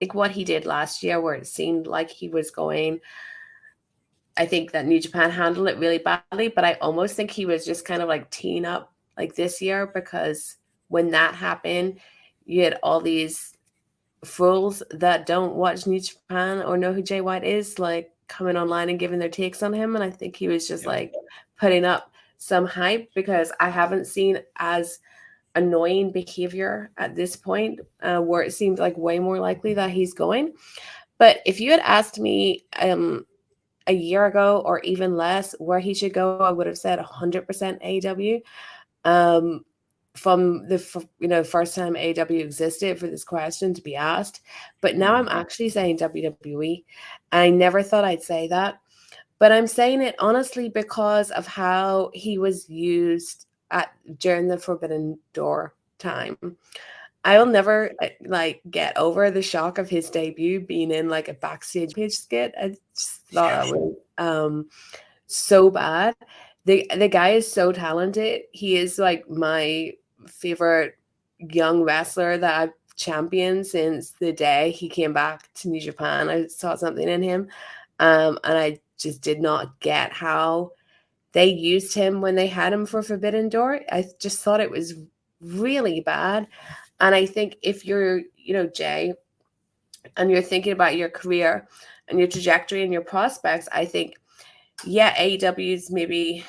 think what he did last year, where it seemed like he was going, I think that New Japan handled it really badly, but I almost think he was just kind of like teeing up like this year, because when that happened, you had all these fools that don't watch New Japan or know who Jay White is, like coming online and giving their takes on him. And I think he was just like putting up some hype, because I haven't seen as annoying behavior at this point, where it seems like way more likely that he's going. But if you had asked me a year ago or even less where he should go, I would have said 100% AEW. From the first time AEW existed for this question to be asked. But now I'm actually saying WWE. I never thought I'd say that, but I'm saying it honestly because of how he was used during the Forbidden Door time. I'll never get over the shock of his debut being in like a backstage page skit. I just thought that was so bad. The guy is so talented. He is like my favorite young wrestler that I've championed since the day he came back to New Japan. I saw something in him, and I just did not get how they used him when they had him for Forbidden Door. I just thought it was really bad. And I think if you're, Jay, and you're thinking about your career and your trajectory and your prospects, I think, yeah, AEW is maybe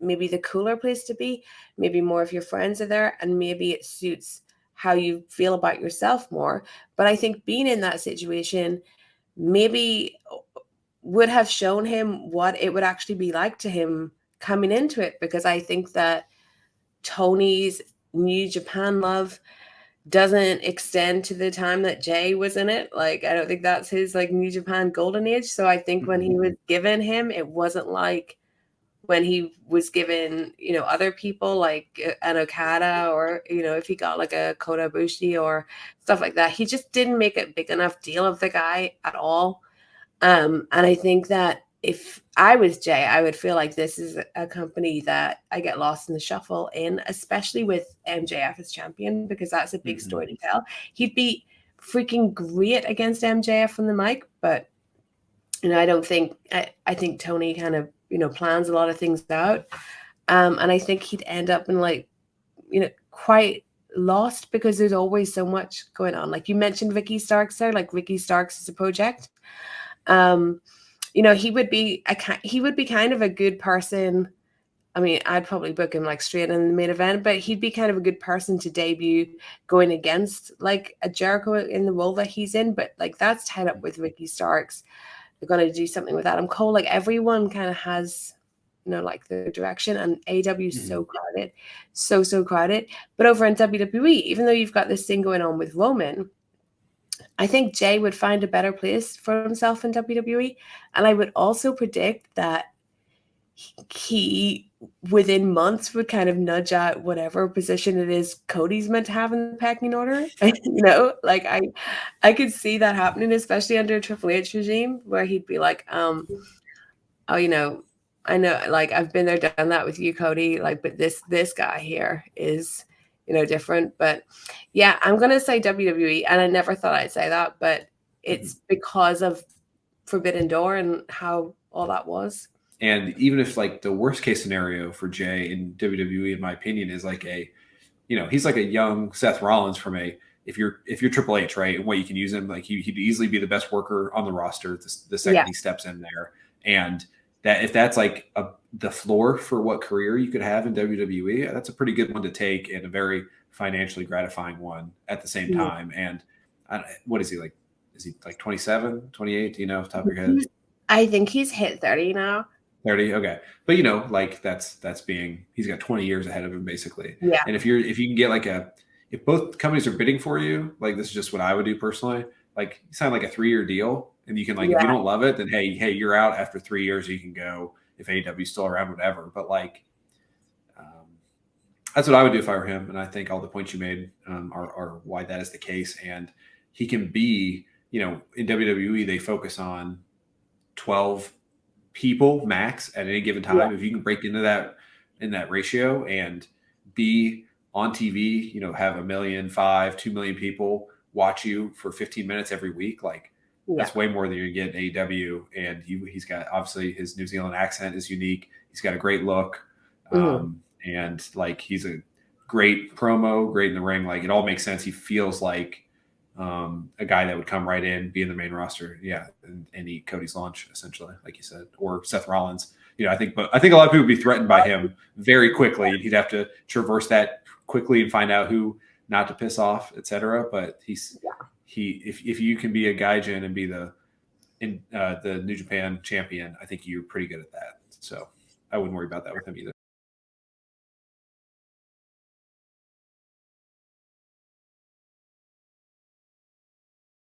the cooler place to be. Maybe more of your friends are there, and maybe it suits how you feel about yourself more. But I think being in that situation maybe would have shown him what it would actually be like to him coming into it, because I think that Tony's New Japan love doesn't extend to the time that Jay was in it. Like, I don't think that's his like New Japan golden age. So I think when he was given him, it wasn't like when he was given, other people like an Okada, or, if he got like a Kota Ibushi or stuff like that. He just didn't make a big enough deal of the guy at all. And I think that if I was Jay, I would feel like this is a company that I get lost in the shuffle in, especially with MJF as champion, because that's a big story to tell. He'd be freaking great against MJF on the mic, but I don't think I think Tony kind of plans a lot of things out, and I think he'd end up in quite lost, because there's always so much going on. Like you mentioned Ricky Starks there, like Ricky Starks is a project. He would be kind of a good person. I mean, I'd probably book him like straight in the main event, but he'd be kind of a good person to debut going against like a Jericho in the role that he's in. But like that's tied up with Ricky Starks. They're going to do something with Adam Cole. Like everyone kind of has, like the direction, and AEW is so crowded, so crowded. But over in WWE, even though you've got this thing going on with Roman, I think Jay would find a better place for himself in WWE. And I would also predict that he within months would kind of nudge out whatever position it is Cody's meant to have in the pecking order. Like I could see that happening, especially under a Triple H regime, where he'd be like, oh, I know, like I've been there, done that with you, Cody. Like, but this guy here is, different. But yeah, I'm gonna say WWE, and I never thought I'd say that, but it's because of Forbidden Door and how all that was. And even if like the worst case scenario for Jay in WWE, in my opinion, is like he's like a young Seth Rollins from if you're Triple H, right, and what you can use him, like he'd easily be the best worker on the roster the second he steps in there. And that if that's like the floor for what career you could have in WWE, that's a pretty good one to take, and a very financially gratifying one at the same time. And what is he like? Is he like 27, 28? Do you know off the top of your head? I think he's hit 30 now. 30, okay. But like that's he's got 20 years ahead of him basically. Yeah. And if you can get if both companies are bidding for you, like this is just what I would do personally. Like you sign like a 3-year deal, and you can if you don't love it, then hey, you're out after 3 years. You can go if AEW's still around, whatever. But that's what I would do if I were him. And I think all the points you made are why that is the case. And he can be, in WWE they focus on 12 people max at any given time. If you can break into that in that ratio and be on TV, have 1.5 million, 2 million people watch you for 15 minutes every week, like Yeah. that's way more than you get in AEW. And he's got, obviously his New Zealand accent is unique. He's got a great look. And like, he's a great promo, great in the ring. Like, it all makes sense. He feels like a guy that would come right in, be in the main roster. Yeah. And eat Cody's lunch, essentially, like you said, or Seth Rollins. You know, I think a lot of people would be threatened by him very quickly. He'd have to traverse that quickly and find out who not to piss off, etc. But if you can be a gaijin and be the New Japan champion, I think you're pretty good at that. So I wouldn't worry about that with him either.